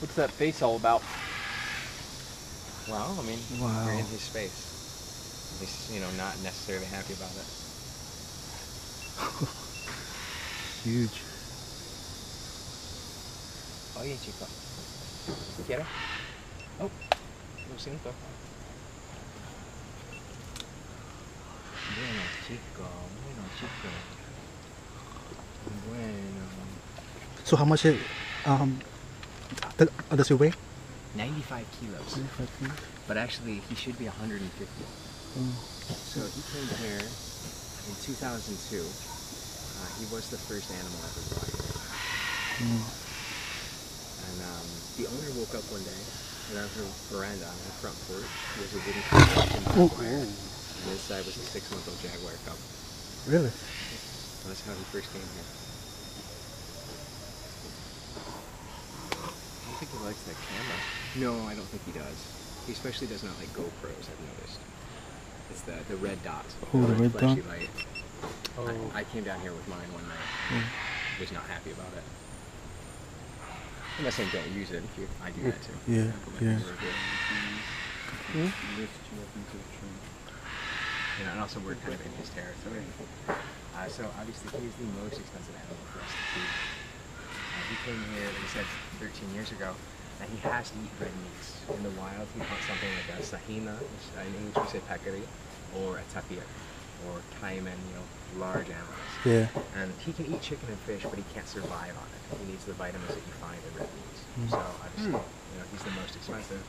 What's that face all about? Well, I mean, Wow. you're in his space. He's, you know, not necessarily happy about it. Huge. Oye, chico. ¿Quieres? Oh, lo siento. Bueno, chico. Bueno, chico. Bueno. So how much does he weigh? 95 kilos. But actually, he should be 150. So he came here in 2002. He was the first animal ever brought here. And the owner woke up one day, and on her veranda, on her front porch, was a wooden jaguar. And inside was a 6-month-old jaguar cub. Really? So that's how he first came here. I don't think he likes that camera. No, I don't think he does. He especially does not like GoPros, I've noticed. It's the red dot. Oh, the red flashy dot? light. Oh. I came down here with mine one night. Was not happy about it. I'm not saying don't use it. I do that too. Yeah, yeah. You know, and also we're kind of in his territory. So obviously he is the most expensive animal for us to feed. He came here, like I said, 13 years ago, and he has to eat red meats. In the wild, he hunts something like a sahina, which in English we say peccary, or a tapir, or caiman, you know, large animals. Yeah. And he can eat chicken and fish, but he can't survive on it. He needs the vitamins that you find in red meats. So obviously, you know, he's the most expensive.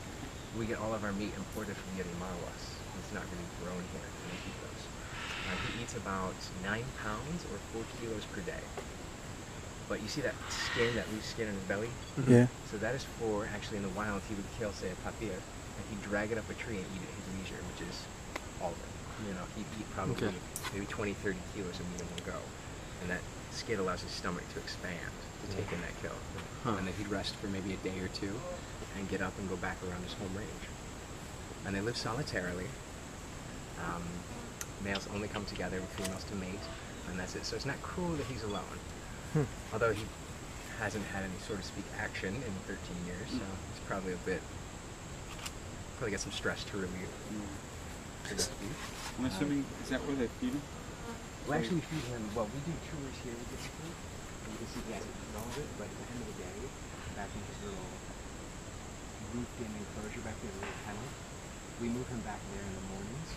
We get all of our meat imported from Yerimaguas. It's not really grown here in Iquitos. He eats about 9 pounds or 4 kilos per day. But you see that skin, that loose skin in his belly? Yeah. So that is for, actually in the wild, he would kill, say, a tapir, and he'd drag it up a tree and eat it at his leisure, which is all of it. You know, he'd eat probably maybe 20, 30 kilos of meat in one go. And that skin allows his stomach to expand to take in that kill. And then he'd rest for maybe a day or two and get up and go back around his home range. And they live solitarily. Males only come together with females to mate, and that's it. So it's not cruel that he's alone. Although he hasn't had any, so to speak, action in 13 years, so it's probably probably got some stress to relieve. I'm assuming, is that where they feed him? Well, actually feed him, well, we do tours here with this food, and you can see he hasn't eaten all of it, but at the end of the day, back in his little roofed-in enclosure back there, the little kennel, we move him back there in the mornings.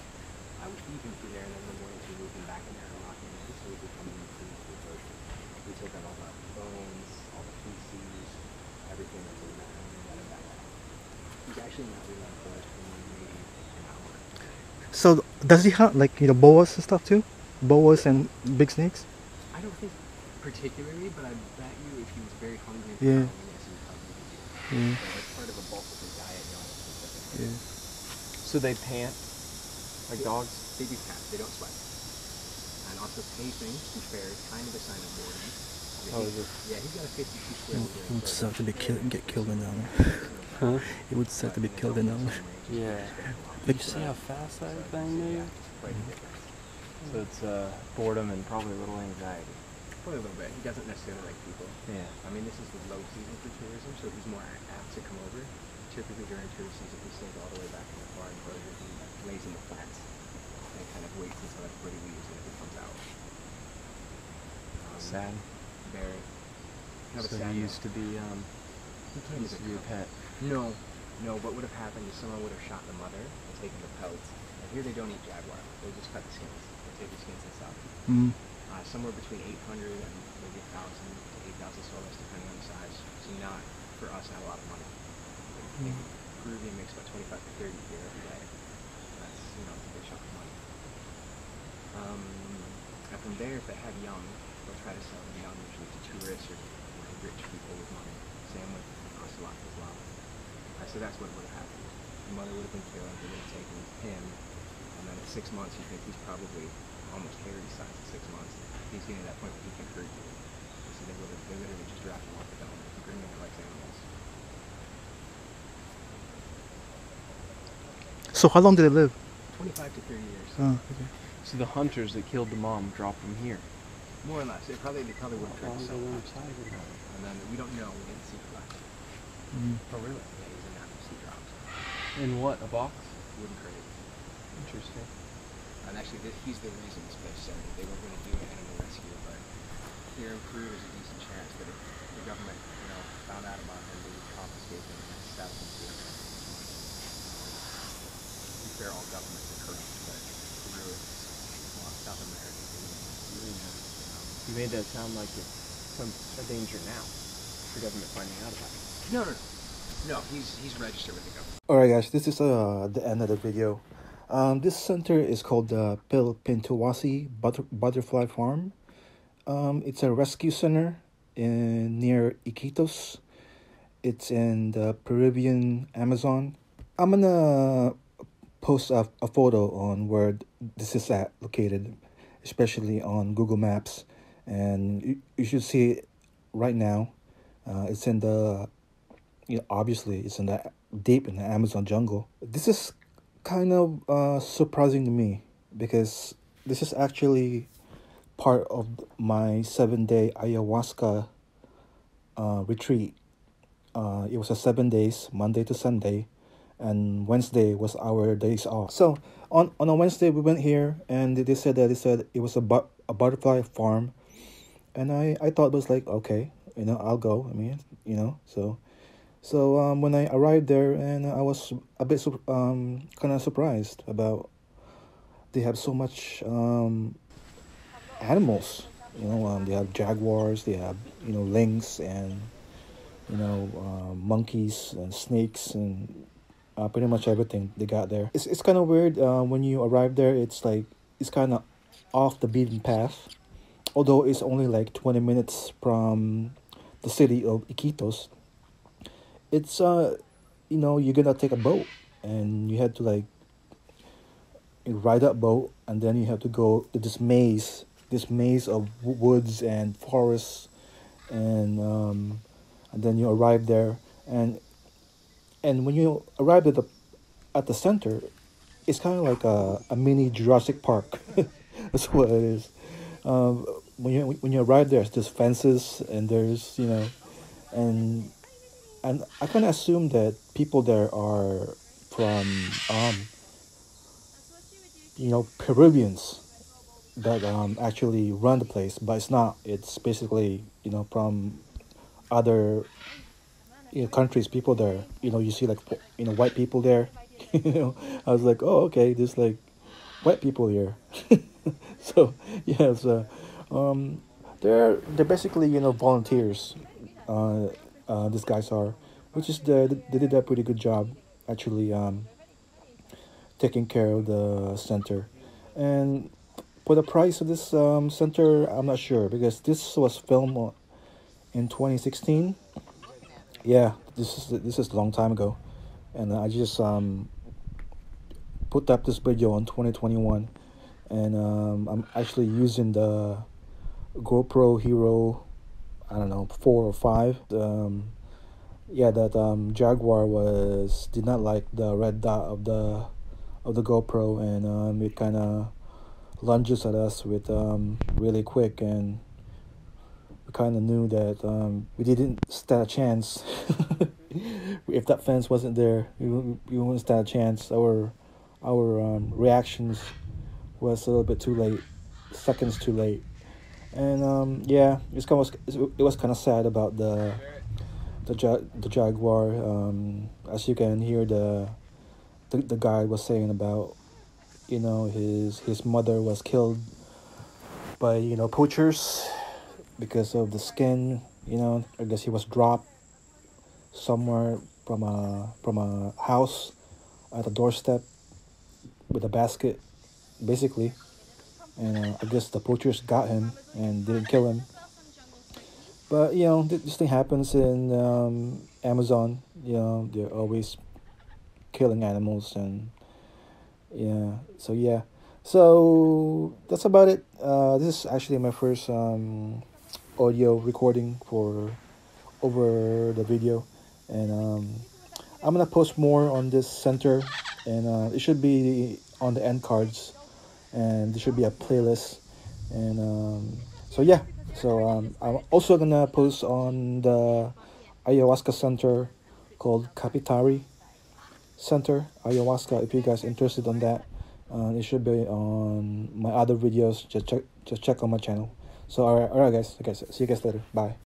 I would feed him through there, and then in the mornings we move him back in there and lock him in, so he could come in and clean the enclosure. We take out all the bones, all the feces, everything that's in there, and we let him back out. He's actually not really enclosed for maybe an hour. So does he hunt like boas and stuff too? Boas and big snakes? I don't think particularly, but I bet you if he was very hungry for Yeah. yes, he would probably eat it. Yeah. So that's part of a bulk of his diet, you know. Yeah. So they pant like dogs? They do pant, they don't sweat. And also pacing, to be fair, is kind of a sign of boredom. Oh, is it? Yeah, he's got a 52 square It meter would suck to be get killed in that one. Huh? It would suck to be killed in that one. Yeah. You see how fast that thing moves? Quite a difference. So it's boredom and probably a little anxiety. Probably a little bit. He doesn't necessarily like people. Yeah. I mean, this is the low season for tourism, so he's more apt to come over. Typically during tourist season, he stays all the way back in the far enclosure and lays in the plants and kind of waits until everybody leaves and he comes out. Sad. Very. Kind of a So sad he used to be He used to be a pet. No, what would have happened is someone would have shot the mother and taken the pelts. And here they don't eat jaguar. They just cut the skins. They take the skins and stuff. Somewhere between 800 and maybe 1,000 to 8,000 soles, depending on the size. So not, for us, not a lot of money. I think Peruvian makes about 25 to 30 here every day. That's, you know, a big chunk of money. And from there, if they have young, they'll try to sell them young, usually to tourists or rich people with money. Same with ocelot as well. So that's what would have happened. The mother would have been killed, they would have taken him, and then at 6 months you think he's probably almost hairy size at 6 months. He's getting to that point where he can hurt you. So they literally just drop him off the dome. Bring him like animals. So how long did they live? 25 to 30 years. Oh, okay. So the hunters that killed the mom dropped him here. More or less. They probably would have tried to sell him. And then we don't know. We didn't see the last. Oh, really? Yeah, he's in natural sea drops. In what? A box? Wooden crate. Interesting. And actually, he's the reason this place started. They were going to do an animal rescue, but here in Peru, there's a decent chance that if the government, found out about him, they would confiscate him and sell him to them. To be fair, all governments are corrupt, but Peru is, well, South America. You made that sound like it's a danger now. The government finding out about it. No, he's registered with the government. Alright guys, this is the end of the video. This center is called the Pilpintuasi Butterfly Farm. It's a rescue center near Iquitos. It's in the Peruvian Amazon. I'm gonna post a photo on where this is located, especially on Google Maps, and you should see it right now. It's in the, obviously it's in the deep in the Amazon jungle. This is kind of surprising to me because this is actually part of my 7-day ayahuasca retreat. It was a 7 days, Monday to Sunday, and Wednesday was our days off. So on a Wednesday we went here, and they said it was a butterfly farm, and I thought it was like, okay, I'll go. I mean, So when I arrived there, and I was a bit kind of surprised about they have so much animals. They have jaguars, they have lynx, and monkeys and snakes, and pretty much everything they got there. It's kind of weird when you arrive there. It's like it's kind of off the beaten path, although it's only like 20 minutes from the city of Iquitos. It's you're gonna take a boat, and you have to like ride that boat, and then you have to go to this maze of woods and forests, and then you arrive there, and when you arrive at the center, it's kind of like a mini Jurassic Park. That's what it is. When you arrive there, there's fences, and there's and I kind of assume that people there are from, Peruvians that actually run the place, but it's not. It's basically, from other countries, people there. You see like, white people there. I was like, oh, okay, there's like white people here. So, yeah, so they're basically, volunteers. These guys are, which is they did a pretty good job actually taking care of the center. And for the price of this center, I'm not sure, because this was filmed in 2016. Yeah, this is a long time ago, and I just put up this video in 2021, and I'm actually using the GoPro Hero, I don't know, 4 or 5. That Jaguar did not like the red dot of the GoPro, and it kind of lunges at us with really quick, and we kind of knew that we didn't stand a chance. If that fence wasn't there, we wouldn't stand a chance. Our reactions was a little bit too late, seconds too late. And it was kind of sad about the Jaguar. As you can hear, the guy was saying about his mother was killed by poachers because of the skin. I guess he was dropped somewhere from a house at a doorstep with a basket, basically. And I guess the poachers got him and didn't kill him. But this thing happens in Amazon. They're always killing animals, and so that's about it. This is actually my first audio recording for over the video, and I'm gonna post more on this center, and it should be on the end cards, and there should be a playlist, and so I'm also gonna post on the ayahuasca center called Kapitari Center, ayahuasca. If you guys interested on that, it should be on my other videos. Just check on my channel. So all right guys. Okay, so see you guys later. Bye.